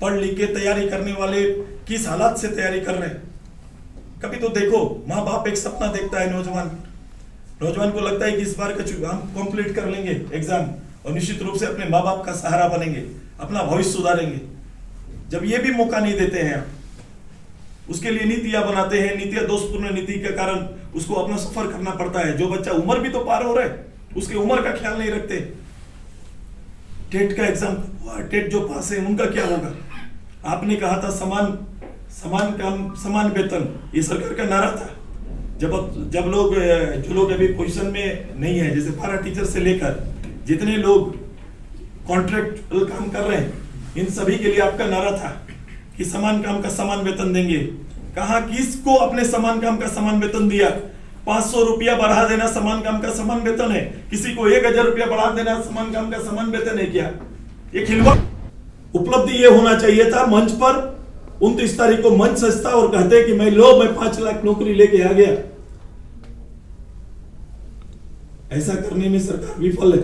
पढ़ लिख के तैयारी करने वाले किस हालात से तैयारी कर रहे हैं। कभी तो देखो, माँ बाप एक सपना देखता है, नौजवान को लगता है कि इस बार का हम कंप्लीट कर लेंगे एग्जाम और निश्चित रूप से अपने माँ बाप का सहारा बनेंगे, अपना भविष्य सुधारेंगे। जब ये भी मौका नहीं देते हैं, उसके लिए नीतियां बनाते हैं, नीतियां दोषपूर्ण नीति के कारण उसको अपना सफर करना पड़ता है। जो बच्चा उम्र भी तो पार हो रहा है, उसके उम्र का ख्याल नहीं रखते। टेट का एग्जाम हुआ, टेट जो पास है उनका क्या होगा। आपने कहा था समान काम समान वेतन, ये सरकार का नारा था। जब जो लोग अभी पोजीशन में नहीं है, जैसे पारा टीचर से लेकर जितने लोग कॉन्ट्रैक्ट काम कर रहे हैं, इन सभी के लिए आपका नारा था कि समान काम का समान वेतन देंगे। कहा किसको अपने समान काम का समान वेतन दिया? 500 रुपया बढ़ा देना समान काम का समान वेतन है, किसी को 1000 रुपया बढ़ा देना समान काम का समान वेतन है क्या? ये खिलवाड़। उपलब्धि ये होना चाहिए था मंच पर 29 तारीख को मंच सजता और कहते कि मैं 5 लाख नौकरी लेके आ गया। ऐसा करने में सरकार विफल है।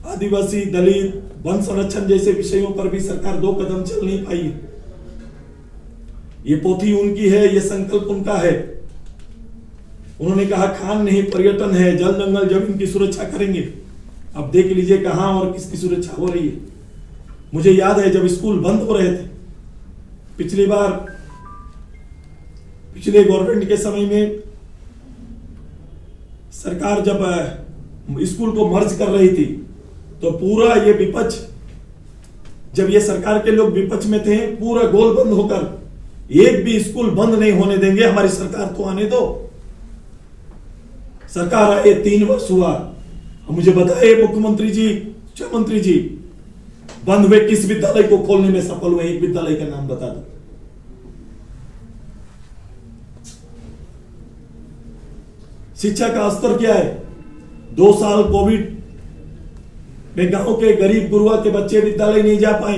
आदिवासी, दलित, वन संरक्षण जैसे विषयों पर भी सरकार 2 कदम चल नहीं पाई। ये पोथी उनकी है, ये संकल्प उनका है। उन्होंने कहा खान नहीं पर्यटन है, जल जंगल जमीन की सुरक्षा करेंगे। अब देख लीजिए कहां और किसकी सुरक्षा हो रही है। मुझे याद है जब स्कूल बंद हो रहे थे पिछली बार, पिछले गवर्नमेंट के समय में सरकार जब स्कूल को मर्ज कर रही थी तो पूरा ये विपक्ष, जब ये सरकार के लोग विपक्ष में थे, पूरा गोल बंद होकर एक भी स्कूल बंद नहीं होने देंगे, हमारी सरकार तो आने दो। सरकार आए 3 वर्ष हुआ। मुझे बताइए मुख्यमंत्री जी, शिक्षा मंत्री जी, बंद हुए किस विद्यालय को खोलने में सफल हुए? एक विद्यालय का नाम बता दो। शिक्षा का स्तर क्या है? 2 साल कोविड में गांव के गरीब गुरुआ के बच्चे विद्यालय नहीं जा पाए,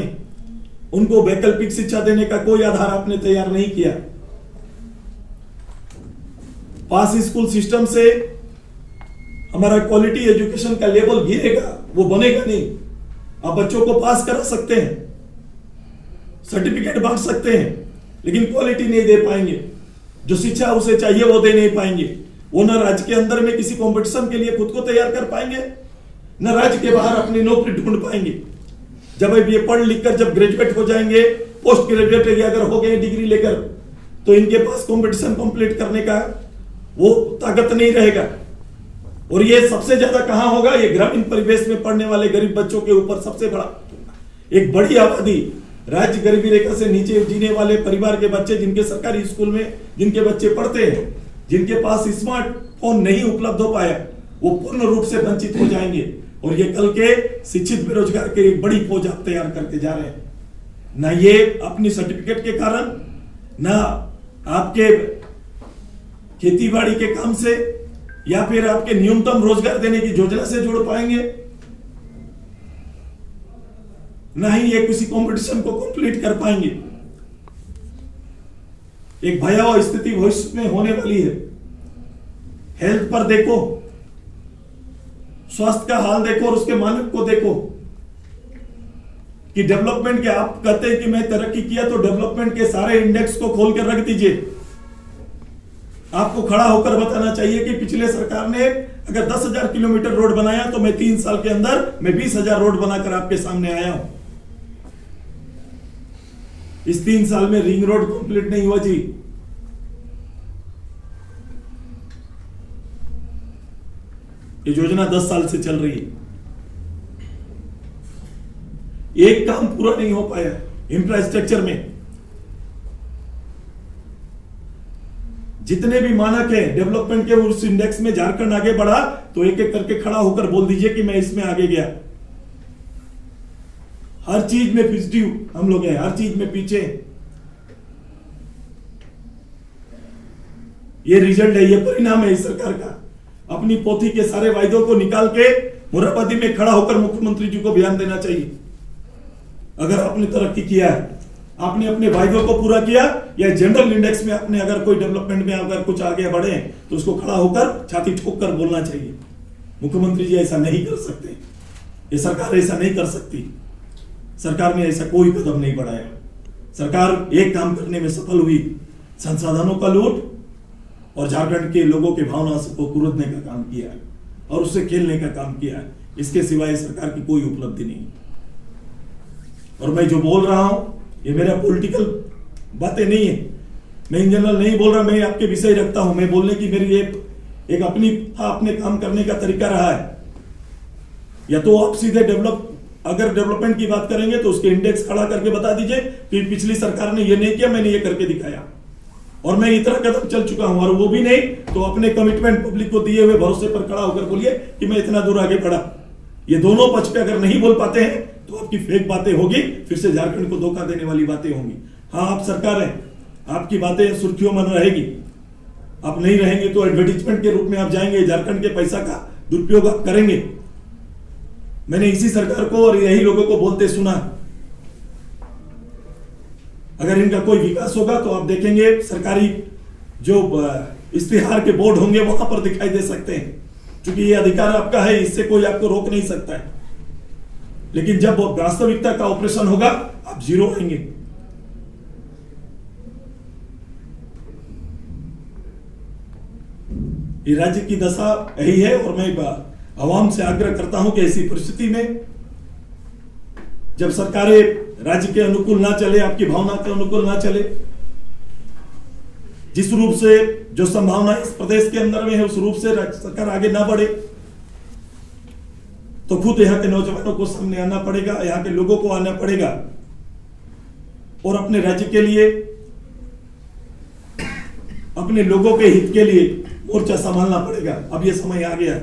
उनको वैकल्पिक शिक्षा देने का कोई आधार आपने तैयार नहीं किया। पास स्कूल सिस्टम से हमारा क्वालिटी एजुकेशन का लेवल गिरेगा, वो बनेगा नहीं। आप बच्चों को पास करा सकते हैं, सर्टिफिकेट बांट सकते हैं, लेकिन क्वालिटी नहीं दे पाएंगे। जो शिक्षा उसे चाहिए वो दे नहीं पाएंगे। वो न राज्य के अंदर में किसी कंपटीशन के लिए खुद को तैयार कर पाएंगे, न राज्य के बाहर अपनी नौकरी ढूंढ पाएंगे। जब ये पढ़ लिख कर जब ग्रेजुएट हो जाएंगे, पोस्ट ग्रेजुएट अगर हो गए डिग्री लेकर, तो इनके पास कंपटीशन कंप्लीट करने का वो ताकत नहीं रहेगा। और ये सबसे ज्यादा कहां होगा? ये ग्रामीण परिवेश में पढ़ने वाले गरीब बच्चों के ऊपर सबसे बड़ा, एक बड़ी आबादी राज्य गरीबी रेखा से नीचे जीने वाले परिवार के बच्चे, जिनके सरकारी स्कूल में जिनके बच्चे पढ़ते हैं, जिनके पास स्मार्टफोन नहीं उपलब्ध हो पाया, वो पूर्ण रूप से वंचित हो जाएंगे। और ये कल के शिक्षित बेरोजगार के एक बड़ी फौज आप तैयार करके जा रहे हैं। ना ये अपनी सर्टिफिकेट के कारण, ना आपके खेतीबाड़ी के काम से, या फिर आपके न्यूनतम रोजगार देने की योजना से जोड़ पाएंगे, ना ही ये किसी कंपटीशन को कंप्लीट कर पाएंगे। एक भयावह स्थिति भविष्य में होने वाली है। हेल्थ पर देखो, स्वास्थ्य का हाल देखो और उसके मानक को देखो कि डेवलपमेंट के, आप कहते हैं कि मैं तरक्की किया, तो डेवलपमेंट के सारे इंडेक्स को खोल कर रख दीजिए। आपको खड़ा होकर बताना चाहिए कि पिछले सरकार ने अगर 10,000 किलोमीटर रोड बनाया तो मैं 3 साल के अंदर मैं 20,000 रोड बनाकर आपके सामने आया हूं। इस 3 साल में रिंग रोड कंप्लीट नहीं हुआ जी। ये योजना 10 साल से चल रही है, एक काम पूरा नहीं हो पाया इंफ्रास्ट्रक्चर में। जितने भी मानक है डेवलपमेंट के, उस इंडेक्स में झारखंड आगे बढ़ा तो एक एक करके खड़ा होकर बोल दीजिए कि मैं इसमें आगे गया। हर चीज में पॉजिटिव हम लोग हैं, हर चीज में पीछे। ये रिजल्ट है, ये परिणाम है इस सरकार का। अपनी पोथी के सारे वायदों को निकाल के मुराबादी में खड़ा होकर मुख्यमंत्री जी को बयान देना चाहिए। अगर आपने तरक्की किया है, आपने अपने वायदों को पूरा किया, या जनरल इंडेक्स में आपने अगर कोई डेवलपमेंट में अगर कुछ आगे बढ़े तो उसको खड़ा होकर छाती ठोक कर बोलना चाहिए। मुख्यमंत्री जी ऐसा नहीं कर सकते, ये सरकार ऐसा नहीं कर सकती। सरकार ने ऐसा कोई कदम नहीं बढ़ाया। सरकार एक काम करने में सफल हुई, संसाधनों का लूट और झारखंड के लोगों के भावना को कुरुदने का काम किया है और उससे खेलने का काम किया है। इसके सिवाय सरकार की कोई उपलब्धि नहीं। और मैं जो बोल रहा हूं ये मेरा पॉलिटिकल बातें नहीं है, मैं इन जनरल नहीं बोल रहा, मैं आपके विषय रखता हूं। मैं बोलने की मेरी एक अपने काम करने का तरीका रहा है। या तो आप सीधे अगर डेवलपमेंट की बात करेंगे तो उसके इंडेक्स खड़ा करके बता दीजिए कि पिछली सरकार ने ये नहीं किया, मैंने ये करके दिखाया और मैं इतना कदम चल चुका हूं। और वो भी नहीं तो अपने कमिटमेंट पब्लिक को दिए हुए भरोसे पर खड़ा होकर बोलिए कि मैं इतना दूर आगे बढ़ा। ये दोनों पक्ष पे अगर नहीं बोल पाते हैं तो आपकी फेक बातें होगी, फिर से झारखंड को धोखा देने वाली बातें होंगी। हाँ, आप सरकार है, आपकी बातें सुर्खियों में रहेगी। आप नहीं रहेंगे तो एडवर्टीजमेंट के रूप में आप जाएंगे, झारखंड के पैसा का दुरुपयोग आप करेंगे। मैंने इसी सरकार को और यही लोगों को बोलते सुना। अगर इनका कोई विकास होगा तो आप देखेंगे सरकारी जो इश्तिहार के बोर्ड होंगे वहां पर दिखाई दे सकते हैं, क्योंकि ये अधिकार आपका है, इससे कोई आपको रोक नहीं सकता है। लेकिन जब वास्तविकता का ऑपरेशन होगा आप जीरो आएंगे। ये राज्य की दशा यही है और मैं आवाम से आग्रह करता हूं कि ऐसी परिस्थिति में जब सरकारें राज्य के अनुकूल ना चले, आपकी भावना के अनुकूल ना चले, जिस रूप से जो संभावना इस प्रदेश के अंदर में है उस रूप से राज्य सरकार आगे ना बढ़े, तो खुद यहाँ के नौजवानों को सामने आना पड़ेगा, यहाँ के लोगों को आना पड़ेगा और अपने राज्य के लिए, अपने लोगों के हित के लिए मोर्चा संभालना पड़ेगा। अब यह समय आ गया।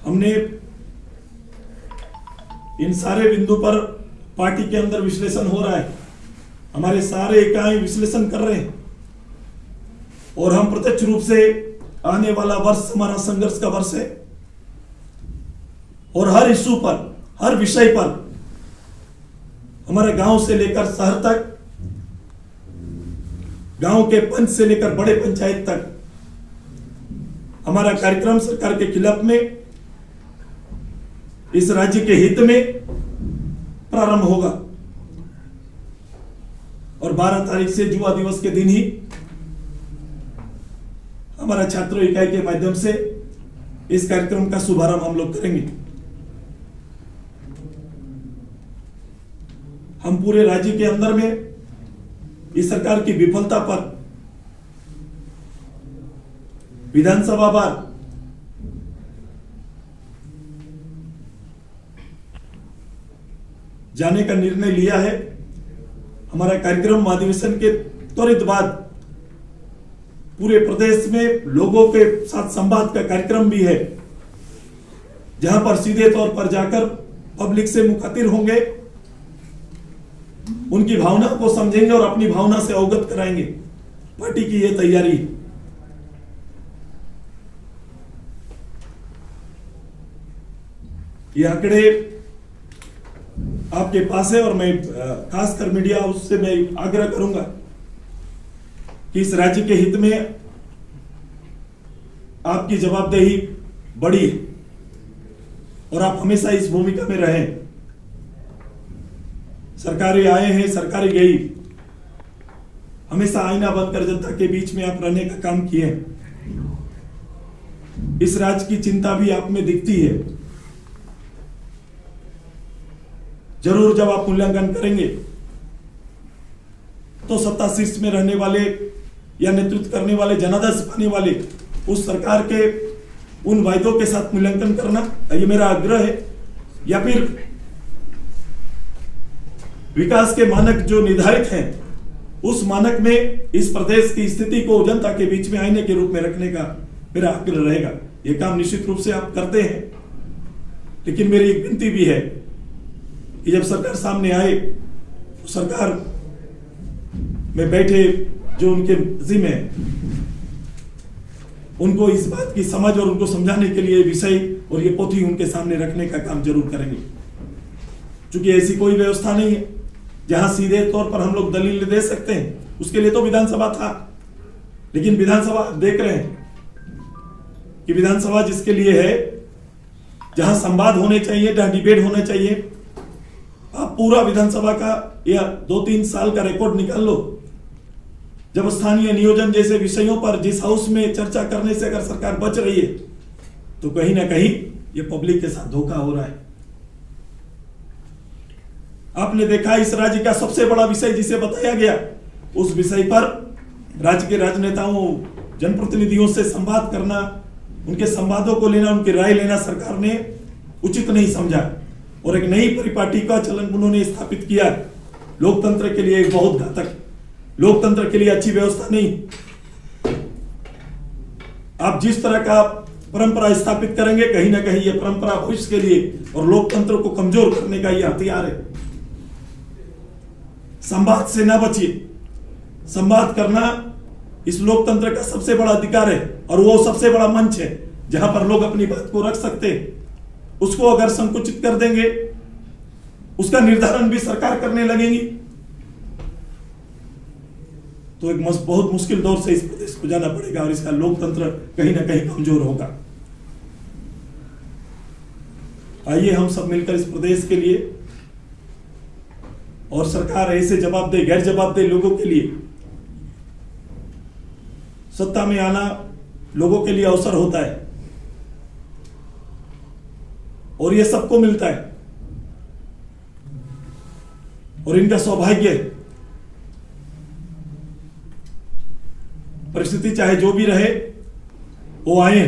हमने इन सारे बिंदु पर पार्टी के अंदर विश्लेषण हो रहा है, हमारे सारे इकाई विश्लेषण कर रहे हैं और हम प्रत्यक्ष रूप से आने वाला वर्ष हमारा संघर्ष का वर्ष है और हर इश्यू पर, हर विषय पर, हमारे गांव से लेकर शहर तक, गांव के पंच से लेकर बड़े पंचायत तक हमारा कार्यक्रम सरकार के खिलाफ में, इस राज्य के हित में प्रारंभ होगा। और 12 तारीख से युवा दिवस के दिन ही हमारा छात्रों इकाई के माध्यम से इस कार्यक्रम का शुभारंभ हम लोग करेंगे। हम पूरे राज्य के अंदर में इस सरकार की विफलता पर विधानसभा वार जाने का निर्णय लिया है। हमारा कार्यक्रम अधिवेशन के त्वरित बाद पूरे प्रदेश में लोगों के साथ संवाद का कार्यक्रम भी है, जहां पर सीधे तौर पर जाकर पब्लिक से मुखातिब होंगे, उनकी भावना को समझेंगे और अपनी भावना से अवगत कराएंगे। पार्टी की यह तैयारी। ये आंकड़े आपके पास है और मैं खासकर मीडिया उससे मैं आग्रह करूंगा कि इस राज्य के हित में आपकी जवाबदेही बड़ी है और आप हमेशा इस भूमिका में रहें। सरकारें आए हैं, सरकारें गई, हमेशा आईना बनकर जनता के बीच में आप रहने का काम किए। इस राज्य की चिंता भी आप में दिखती है। जरूर जब आप मूल्यांकन करेंगे तो सत्ता शीर्ष में रहने वाले या नेतृत्व करने वाले, जनादेश पाने वाले उस सरकार के उन वायदों के साथ मूल्यांकन करना, ये मेरा आग्रह है। या फिर विकास के मानक जो निर्धारित हैं उस मानक में इस प्रदेश की स्थिति को जनता के बीच में आईने के रूप में रखने का मेरा आग्रह रहेगा। यह काम निश्चित रूप से आप करते हैं, लेकिन मेरी एक विनती भी है कि जब सरकार सामने आए तो सरकार में बैठे जो उनके जिम्मे है, उनको इस बात की समझ और उनको समझाने के लिए विषय और ये पोथी उनके सामने रखने का काम जरूर करेंगे। क्योंकि ऐसी कोई व्यवस्था नहीं है जहां सीधे तौर पर हम लोग दलील दे सकते हैं। उसके लिए तो विधानसभा था, लेकिन विधानसभा देख रहे हैं कि विधानसभा जिसके लिए है, जहां संवाद होने चाहिए, जहां डिबेट होने चाहिए। आप पूरा विधानसभा का या 2-3 साल का रिकॉर्ड निकाल लो, जब स्थानीय नियोजन जैसे विषयों पर जिस हाउस में चर्चा करने से अगर सरकार बच रही है, तो कहीं ना कहीं ये पब्लिक के साथ धोखा हो रहा है। आपने देखा इस राज्य का सबसे बड़ा विषय जिसे बताया गया, उस विषय पर राज्य के राजनेताओं, जनप्रतिनिधियों से संवाद करना, उनके संवादों को लेना, उनकी राय लेना सरकार ने उचित नहीं समझा और एक नई परिपाटी का चलन उन्होंने स्थापित किया। लोकतंत्र के लिए एक बहुत घातक, लोकतंत्र के लिए अच्छी व्यवस्था नहीं। आप जिस तरह का परंपरा स्थापित करेंगे, कहीं ना कहीं यह परंपरा भविष्य के लिए और लोकतंत्र को कमजोर करने का यह हथियार है। संवाद से ना बचिए। संवाद करना इस लोकतंत्र का सबसे बड़ा अधिकार है और वो सबसे बड़ा मंच है जहां पर लोग अपनी बात को रख सकते हैं। उसको अगर संकुचित कर देंगे, उसका निर्धारण भी सरकार करने लगेगी, तो एक बहुत मुश्किल दौर से इस प्रदेश को जाना पड़ेगा और इसका लोकतंत्र कहीं ना कहीं कमजोर होगा। आइए हम सब मिलकर इस प्रदेश के लिए और सरकार ऐसे जवाबदेह, गैर जवाबदेह लोगों के लिए, सत्ता में आना लोगों के लिए अवसर होता है और यह सबको मिलता है और इनका सौभाग्य है। परिस्थिति चाहे जो भी रहे, वो आए,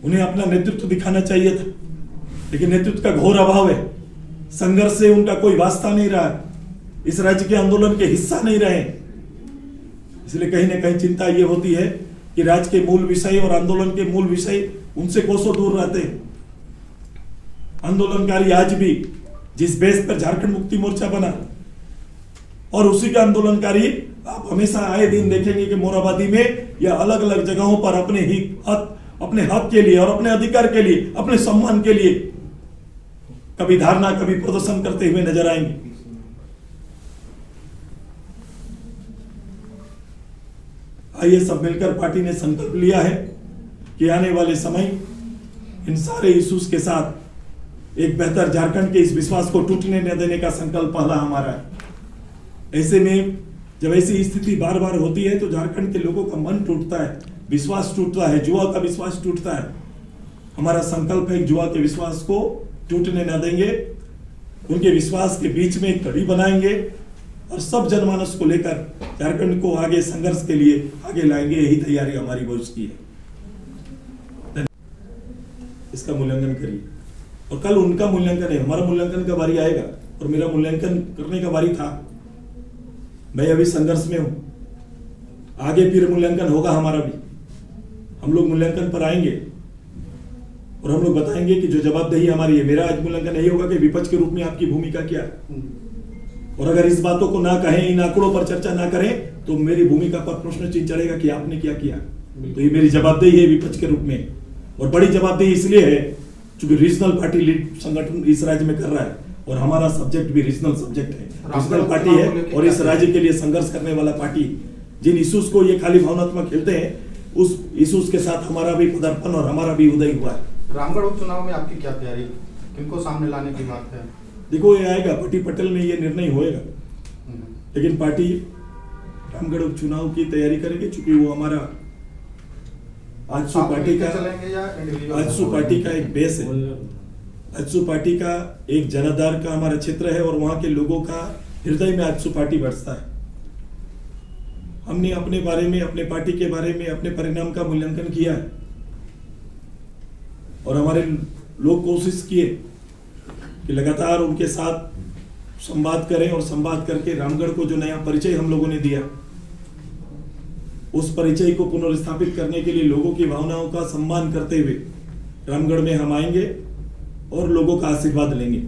उन्हें अपना नेतृत्व दिखाना चाहिए था, लेकिन नेतृत्व का घोर अभाव है। संघर्ष से उनका कोई वास्ता नहीं रहा, इस राज्य के आंदोलन के हिस्सा नहीं रहे। इसलिए कहीं ना कहीं चिंता यह होती है कि राज्य के मूल विषय और आंदोलन के मूल विषय उनसे कोसों दूर रहते हैं। आंदोलनकारी आज भी जिस बेस पर झारखंड मुक्ति मोर्चा बना और उसी का आंदोलनकारी आप हमेशा आए दिन देखेंगे कि मोराबादी में या अलग अलग जगहों पर अपने हक के लिए और अपने अधिकार के लिए, अपने सम्मान के लिए कभी धारणा, कभी प्रदर्शन करते हुए नजर आएंगे। आइए सब मिलकर पार्टी ने संकल्प लिया है कि आने वाले समय इन सारे इश्यूज के साथ एक बेहतर झारखंड के इस विश्वास को टूटने न देने का संकल्प पहला हमारा है। ऐसे में जब ऐसी स्थिति बार बार होती है तो झारखंड के लोगों का मन टूटता है, विश्वास टूटता है, जुआ का विश्वास टूटता है। हमारा संकल्प है जुआ के विश्वास को टूटने न देंगे, उनके विश्वास के बीच में एक कड़ी बनाएंगे और सब जनमानस को लेकर झारखंड को आगे संघर्ष के लिए आगे लाएंगे। यही तैयारी हमारी भविष्य की है। इसका मूल्यांकन करिए और कल उनका मूल्यांकन है, हमारा मूल्यांकन का बारी आएगा और मेरा मूल्यांकन करने का बारी था। मैं अभी संघर्ष में हूं, आगे फिर मूल्यांकन होगा हमारा भी। हम लोग मूल्यांकन पर आएंगे और हम लोग बताएंगे कि जो जवाबदेही हमारी है। मेरा आज मूल्यांकन यही होगा कि विपक्ष के रूप में आपकी भूमिका क्या है, और अगर इस बातों को ना कहें, इन आंकड़ों पर चर्चा ना करें, तो मेरी भूमिका पर प्रश्न चिन्ह चढ़ेगा कि आपने क्या किया। तो ये मेरी जवाबदेही है विपक्ष के रूप में, और बड़ी जवाबदेही इसलिए है क्योंकि रीजनल पार्टी लीड संगठन इस राज्य में कर रहा है और हमारा सब्जेक्ट भी रीजनल सब्जेक्ट है, रीजनल पार्टी है और इस राज्य के लिए संघर्ष करने वाला पार्टी। जिन इश्यूज को ये खाली भावनात्मक खेलते हैं, उस इश्यूज के साथ हमारा भी पदार्पण और हमारा भी उदय हुआ है। रामगढ़ उपचुनाव में आपकी क्या तैयारी, किनको सामने लाने की बात है? देखो ये आएगा, पार्टी पटेल में ये निर्णय होएगा, लेकिन पार्टी रामगढ़ उपचुनाव की तैयारी करेगी क्योंकि वो हमारा आजसू पार्टी का एक बेस है। आजसू पार्टी का एक जनाधार का हमारा क्षेत्र है और वहां के लोगों का हृदय में आजसू पार्टी बरसता है। हमने अपने बारे में, अपने पार्टी के बारे में, अपने परिणाम का मूल्यांकन किया है और हमारे लोग कोशिश किए कि लगातार उनके साथ संवाद करें और संवाद करके रामगढ़ को जो नया परिचय हम लोगों ने दिया, उस परिचय को पुनर्स्थापित करने के लिए लोगों की भावनाओं का सम्मान करते हुए रामगढ़ में हम आएंगे और लोगों का आशीर्वाद लेंगे।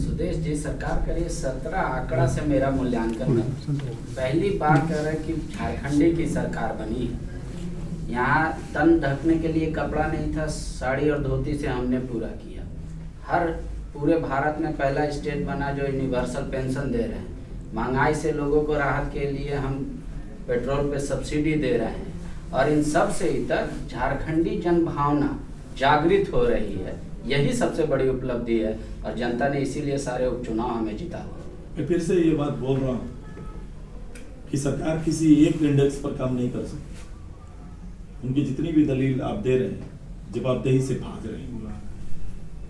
सुदेश जी, सरकार करिए 17 आंकड़ा से मेरा मूल्यांकन पहली बार कह रहे कि झारखंडी की सरकार बनी। यहाँ तन ढकने के लिए कपड़ा नहीं था, साड़ी और धोती से हमने पूरा किया। हर पूरे भारत में पहला स्टेट बना जो यूनिवर्सल पेंशन दे रहे हैं। महंगाई से लोगों को राहत के लिए हम पेट्रोल पे सब्सिडी दे रहे हैं और इन सब से इतर झारखंडी जन भावना जागृत हो रही है, यही सबसे बड़ी उपलब्धि है और जनता ने इसीलिए सारे उपचुनाव हमें जिता। मैं फिर से ये बात बोल रहा हूँ कि सरकार किसी एक इंडेक्स पर काम नहीं कर सकती। उनकी जितनी भी दलील आप दे रहे हैं, जवाबदेही से भाग रहे हैं।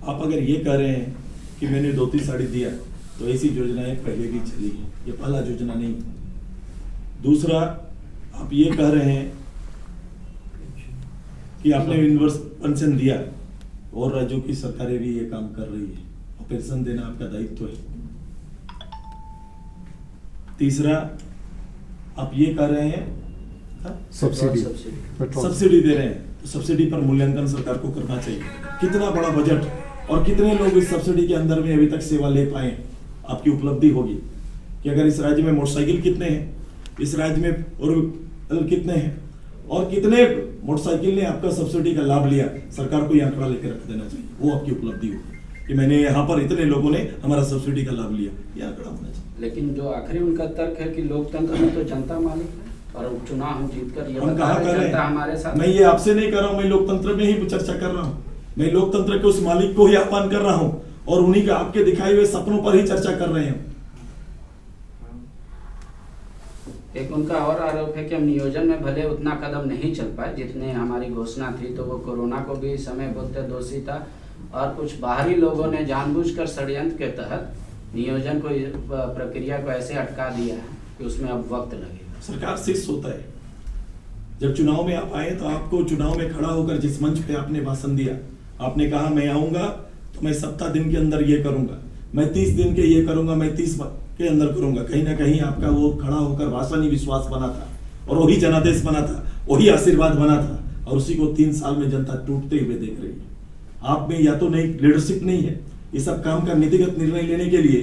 आप अगर ये कह रहे हैं कि मैंने धोती साड़ी दिया तो ऐसी योजनाएं पहले भी चली है, ये पहला योजना नहीं। दूसरा, आप ये कह रहे हैं कि आपने यूनिवर्सल पेंशन दिया और राज्यों की सरकारें भी ये काम कर रही है और पेंशन देना आपका दायित्व है। तीसरा, आप ये कह रहे हैं सब्सिडी दे रहे हैं, तो सब्सिडी पर मूल्यांकन सरकार को करना चाहिए। कितना बड़ा बजट और कितने लोग इस सब्सिडी के अंदर में अभी तक सेवा ले पाए, आपकी उपलब्धि होगी कि अगर इस राज्य में मोटरसाइकिल कितने हैं, इस राज्य में और कितने हैं और कितने मोटरसाइकिल ने आपका सब्सिडी का लाभ लिया, सरकार को ये आंकड़ा लेकर रख देना चाहिए। वो आपकी उपलब्धि होगी कि मैंने यहाँ पर इतने लोगों ने हमारा सब्सिडी का लाभ लिया, ये आंकड़ा होना चाहिए। लेकिन जो आखिरी उनका तर्क है कि लोकतंत्र में तो जनता मालिक है और उपचुनाव हम जीतकर ये हम बता कहा रहे कर रहे जनता हैं, हमारे साथ। मैं ये आपसे नहीं कर रहा हूँ, मैं लोकतंत्र में ही चर्चा कर रहा हूँ। मैं लोकतंत्र के उस मालिक को ही आह्वान कर रहा हूँ और उन्हीं का आपके दिखाए हुए सपनों पर ही चर्चा कर रहे हैं। एक उनका और आरोप है कि हम नियोजन में भले उतना कदम नहीं चल पाए जितने हमारी घोषणा थी, तो वो कोरोना को भी समय बोलते दोषी था और कुछ बाहरी लोगों ने जानबूझकर षड्यंत्र के तहत नियोजन को प्रक्रिया को ऐसे अटका दिया है कि उसमें अब वक्त लगेगा। सरकार शिष्य होता है। जब चुनाव में आप आए तो आपको चुनाव में खड़ा होकर जिस मंच पे आपने भाषण दिया, आपने कहा मैं आऊंगा तो मैं 70 दिन के अंदर ये करूंगा, मैं 30 दिन के ये करूंगा, मैं 30 के अंदर करूंगा। कहीं ना कहीं आपका वो खड़ा होकर भाषण ही विश्वास बना था और वही जनादेश बना था, वही आशीर्वाद बना था और उसी को 3 साल में जनता टूटते हुए देख रही है। आप में या तो नहीं लीडरशिप नहीं है, ये सब काम का नीतिगत निर्णय लेने के लिए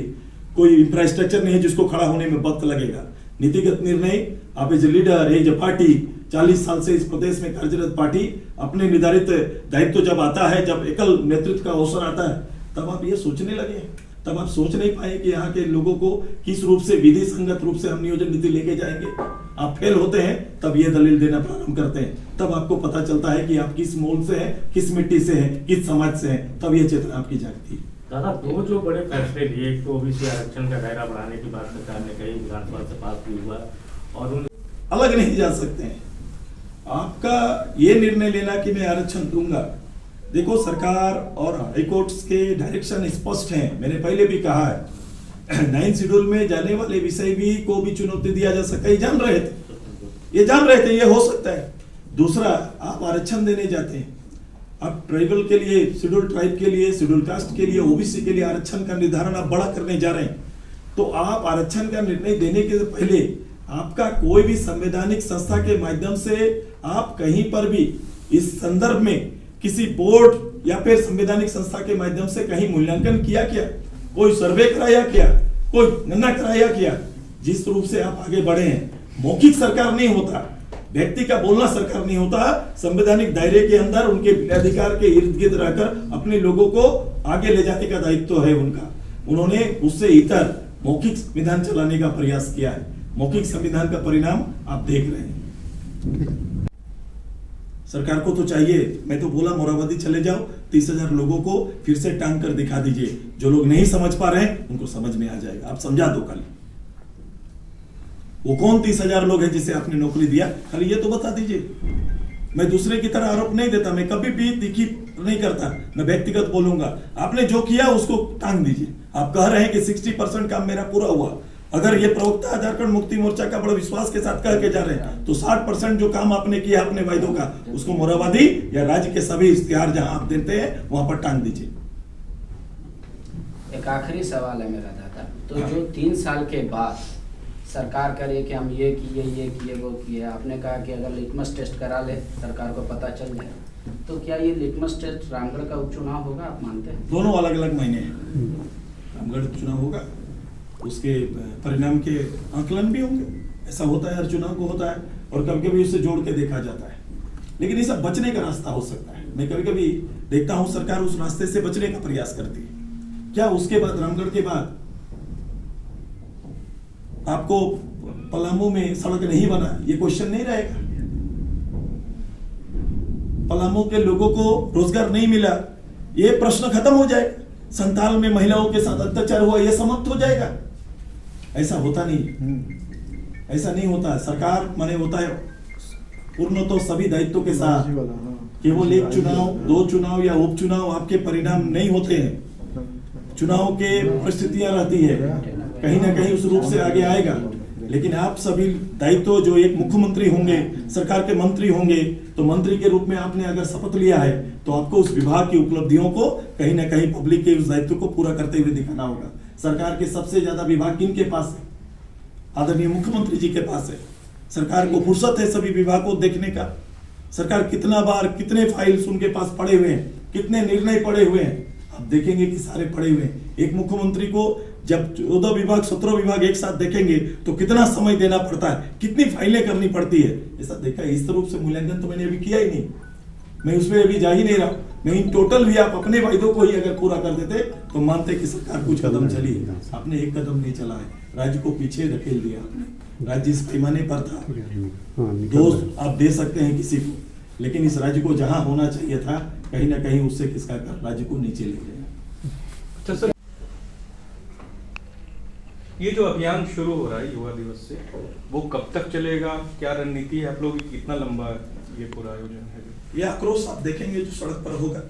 कोई इंफ्रास्ट्रक्चर नहीं है जिसको खड़ा होने में वक्त लगेगा। नीतिगत निर्णय आप as a leader, as a party, 40 साल से इस प्रदेश में कार्यरत पार्टी, अपने निर्धारित दायित्व जब आता है, जब एकल नेतृत्व का अवसर आता है, तब आप ये सोचने लगे। तब आप सोच नहीं पाए कि यहाँ के लोगों को किस रूप से विधि संगत रूप से हम नियोजन नीति लेके जाएंगे। आप फेल होते हैं तब ये दलील देना प्रारंभ करते हैं, तब आपको पता चलता है कि आप किस मूल से हैं, किस मिट्टी से हैं, किस समाज से हैं, तब ये चेतना आपकी जागती है। दादा, 2 जो बड़े फैसले लिए, एक तो ओबीसी आरक्षण का दायरा बढ़ाने की बात सरकार ने कही, विधानसभा से पास भी हुआ और उन अलग नहीं जा सकते हैं। आपका ये निर्णय लेना कि मैं आरक्षण दूंगा, देखो सरकार और हाईकोर्ट के डायरेक्शन स्पष्ट हैं। मैंने पहले भी कहा है 9 शेड्यूल में जाने वाले विषय भी को भी चुनौती दिया जा सकता है, ये जान रहे थे, ये हो सकता है। दूसरा, आप आरक्षण देने जाते हैं, आप ट्राइबल के लिए, शेड्यूल ट्राइब के लिए, शेड्यूल कास्ट के लिए, ओबीसी के लिए आरक्षण का निर्धारण आप बड़ा करने जा रहे हैं। तो आप आरक्षण का निर्णय देने के पहले आपका कोई भी संवैधानिक संस्था के माध्यम से आप कहीं पर भी इस संदर्भ में किसी बोर्ड या फिर संवैधानिक संस्था के माध्यम से कहीं मूल्यांकन किया क्या? कोई सर्वे कराया क्या? कोई गणना कराया क्या? जिस रूप से आप आगे बढ़े हैं, मौखिक सरकार नहीं होता, व्यक्ति का बोलना सरकार नहीं होता, संवैधानिक दायरे के अंदर उनके अधिकार के इर्द गिर्द रहकर अपने लोगों को आगे ले जाने का दायित्व है उनका। उन्होंने उससे इतर मौखिक संविधान चलाने का प्रयास किया है। मौखिक संविधान का परिणाम आप देख रहे हैं। सरकार को तो चाहिए, मैं तो बोला मोराबादी चले जाओ, 30,000 लोगों को फिर से टांग कर दिखा दीजिए। जो लोग नहीं समझ पा रहे हैं उनको समझ में आ जाएगा, आप समझा दो। खाली वो कौन 30,000 लोग हैं जिसे आपने नौकरी दिया, खाली ये तो बता दीजिए। मैं दूसरे की तरह आरोप नहीं देता, मैं कभी भी तीखी नहीं करता, मैं व्यक्तिगत बोलूंगा। आपने जो किया उसको टांग दीजिए। आप कह रहे हैं कि 60% काम मेरा पूरा हुआ, अगर ये प्रवक्ता झारखंड मुक्ति मोर्चा का बड़ा विश्वास के साथ कह के जा रहे हैं तो 60% जो काम आपने किया अपने वायदों का, उसको मोराबादी या राज्य के सभी इश्तिहार जहां आप देते हैं वहां पर टांग दीजिए। एक आखिरी सवाल है मेरा दादा, तो जो 3 साल के बाद सरकार करे कि हम ये किए वो किए, आपने कहा कि अगर लिटमस टेस्ट करा ले सरकार को पता चल जाए, तो क्या ये लिटमस टेस्ट रामगढ़ का उपचुनाव होगा, आप मानते हैं? दोनों अलग अलग महीने हैं। रामगढ़ चुनाव होगा, उसके परिणाम के आकलन भी होंगे, ऐसा होता है, हर चुनाव को होता है और कभी कभी उससे जोड़ के देखा जाता है। लेकिन ये सब बचने का रास्ता हो सकता है। मैं कभी कभी देखता हूं सरकार उस रास्ते से बचने का प्रयास करती है। क्या उसके बाद, रामगढ़ के बाद आपको पलामू में सड़क नहीं बना, ये क्वेश्चन नहीं रहेगा? पलामू के लोगों को रोजगार नहीं मिला, ये प्रश्न खत्म हो जाएगा। संताल में महिलाओं के साथ अत्याचार हुआ, ये समाप्त हो जाएगा। ऐसा होता नहीं, ऐसा नहीं होता है। सरकार माने होता है पूर्ण तो सभी दायित्वों के साथ। केवल एक चुनाव, दो चुनाव या उपचुनाव आपके परिणाम नहीं होते हैं। चुनाव के परिस्थितियां रहती है, कहीं ना कहीं उस रूप से आगे आएगा। लेकिन आप सभी दायित्व, जो एक मुख्यमंत्री होंगे, सरकार के मंत्री होंगे, तो मंत्री के रूप में आपने अगर शपथ लिया है तो आपको उस विभाग की उपलब्धियों को कहीं ना कहीं पब्लिक के उस दायित्व को पूरा करते हुए दिखाना होगा। सरकार के सबसे ज्यादा विभाग किन के पास है? आदरणीय मुख्यमंत्री जी के पास है। सरकार को फुर्सत है सभी विभाग को देखने का। सरकार कितना बार, कितने फाइल्स उनके पास पड़े हुए हैं, कितने निर्णय पड़े हुए हैं, आप देखेंगे कि सारे पड़े हुए हैं। एक मुख्यमंत्री को जब 14 विभाग 17 विभाग एक साथ देखेंगे तो कितना समय देना पड़ता है, कितनी फाइलें करनी पड़ती है। ऐसा देखा, इस रूप से मूल्यांकन तो मैंने अभी किया ही नहीं, मैं उसमें अभी जा ही नहीं रहा। नहीं, टोटल भी आप अपने वायदों को ही अगर पूरा कर देते तो मानते कि सरकार कुछ कदम चली है। आपने एक कदम नहीं चला है, राज्य को पीछे धकेल दिया आपने। राज्य इस पैमाने पर था, दोस्त आप दे सकते हैं किसी को, लेकिन इस राज्य को जहां होना चाहिए था कहीं ना कहीं उससे किसका कर राज्य को नीचे ले गया। अच्छा सर, ये जो अभियान शुरू हो रहा है युवा दिवस से, वो कब तक चलेगा? क्या रणनीति है आप लोगों की? कितना लंबा ये पूरा आयोजन है? ये आक्रोश आप देखेंगे जो सड़क पर होगा,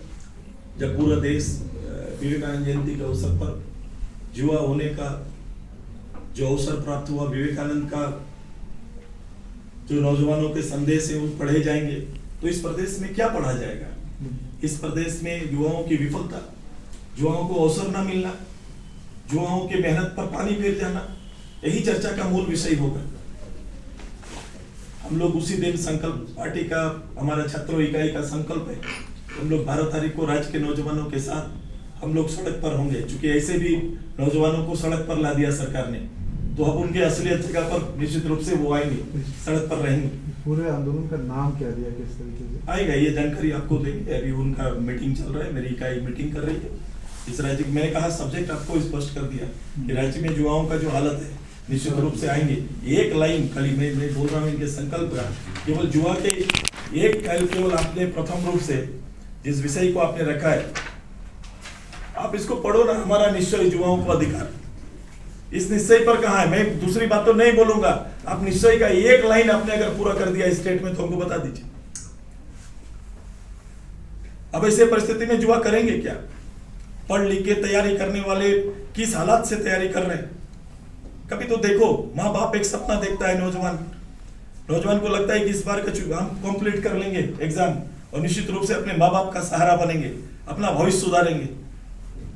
जब पूरा देश विवेकानंद जयंती के अवसर पर युवा होने का जो अवसर प्राप्त हुआ, विवेकानंद का जो नौजवानों के संदेश है वो पढ़े जाएंगे, तो इस प्रदेश में क्या पढ़ा जाएगा? इस प्रदेश में युवाओं की विफलता, युवाओं को अवसर न मिलना, युवाओं की मेहनत पर पानी फेर जाना, यही चर्चा का मूल विषय होगा। हम लोग उसी दिन संकल्प पार्टी का, हमारा छात्रों इकाई का संकल्प है, हम लोग 12 तारीख को राज्य के नौजवानों के साथ हम लोग सड़क पर होंगे। चूंकि ऐसे भी नौजवानों को सड़क पर ला दिया सरकार ने, तो अब उनके असलियत जगह पर निश्चित रूप से वो आएंगे, सड़क पर रहेंगे। पूरे आंदोलन का नाम क्या दिया, किस तरीके से आएगा ये जानकारी आपको देंगे। अभी उनका मीटिंग चल रहा है, मेरी इकाई मीटिंग कर रही है इस राज्य की। मैंने कहा सब्जेक्ट आपको स्पष्ट कर दिया कि राज्य में युवाओं का जो हालत है निश्चित रूप से आएंगे। एक लाइन खाली मैं बोल रहा हूँ इनके संकल्प का, केवल युवा के एक केवल आपने प्रथम रूप से जिस विषय को आपने रखा है, आप इसको पढ़ो ना, हमारा निश्चय युवाओं को अधिकार। इस निश्चय पर कहा है, मैं दूसरी बात तो नहीं बोलूंगा, आप निश्चय का एक लाइन आपने अगर पूरा कर दिया स्टेट में तो हमको बता दीजिए। अब ऐसे परिस्थिति में युवा करेंगे क्या? पढ़ लिख के तैयारी करने वाले किस हालात से तैयारी कर रहे हैं? कभी तो देखो, माँ बाप एक सपना देखता है, नौजवान को लगता है कि इस बार का हम कंप्लीट कर लेंगे एग्जाम और निश्चित रूप से अपने माँ बाप का सहारा बनेंगे, अपना भविष्य सुधारेंगे।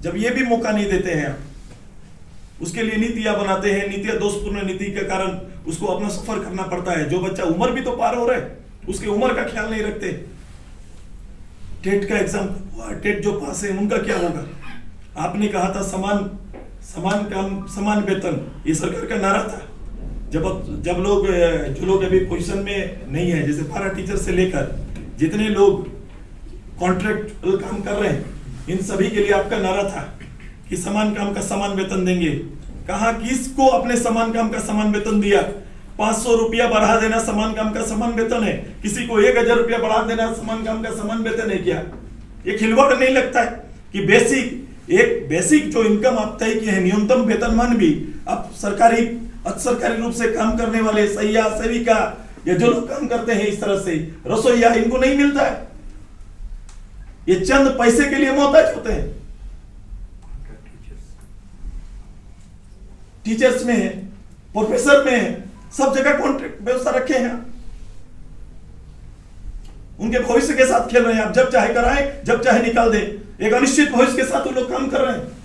जब ये भी मौका नहीं देते हैं आप, उसके लिए नीतियां बनाते हैं, नीतियां दोषपूर्ण नीति के कारण उसको अपना सफर करना पड़ता है। जो बच्चा उम्र भी तो पार हो रहा है, उसके उम्र का ख्याल नहीं रखते। टेट का एग्जाम हुआ, टेट जो पास है उनका क्या होगा? आपने कहा था समान काम समान वेतन, ये सरकार का नारा था। जब जो लोग अभी पोजीशन में नहीं है, जैसे पारा टीचर से लेकर जितने लोग कॉन्ट्रैक्ट काम कर रहे हैं, इन सभी के लिए आपका नारा था कि समान काम का समान वेतन देंगे। कहा किसको अपने समान काम का समान वेतन दिया? 500 रुपया बढ़ा देना समान काम का समान वेतन है, किसी को 1000 रुपया बढ़ा देना समान काम का समान वेतन है क्या? ये खिलवाड़ नहीं लगता है कि बेसिक जो इनकम आप तय की है, न्यूनतम वेतनमान भी अब सरकारी रूप से काम करने वाले सैया सेविका या जो लोग काम करते हैं इस तरह से रसोईया, इनको नहीं मिलता है। ये चंद पैसे के लिए मोहताज होते हैं। टीचर्स में है, प्रोफेसर में है, सब जगह कॉन्ट्रैक्ट व्यवस्था रखे हैं। उनके भविष्य के साथ खेल रहे हैं। आप जब चाहे कराएं, जब चाहे निकाल दें। एक अनिश्चित भविष्य के साथ वो लोग काम कर रहे हैं।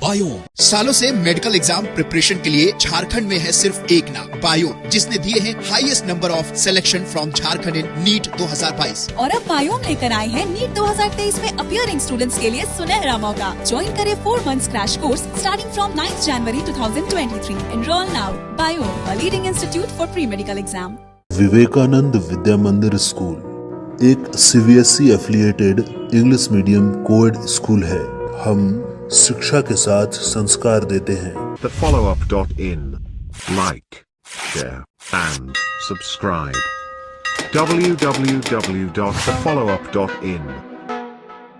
बायोम सालों से मेडिकल एग्जाम प्रिपरेशन के लिए झारखंड में है सिर्फ एक नाम, बायोम, जिसने दिए हैं highest number of selection from Jharkhand in NEET 2022। और अब बायोम लेकर आए हैं नीट 2023 में अपीयरिंग स्टूडेंट्स के लिए सुनहरा मौका। ज्वाइन करें 4 months crash course starting from 9 January 2023। Enroll now. Biome, a leading institute for pre-medical exam। Vivekananda Vidya Mandir school एक CBSE affiliated English medium coed school है। हम शिक्षा के साथ संस्कार देते हैं। thefollowup.in. Like, share and subscribe. www.thefollowup.in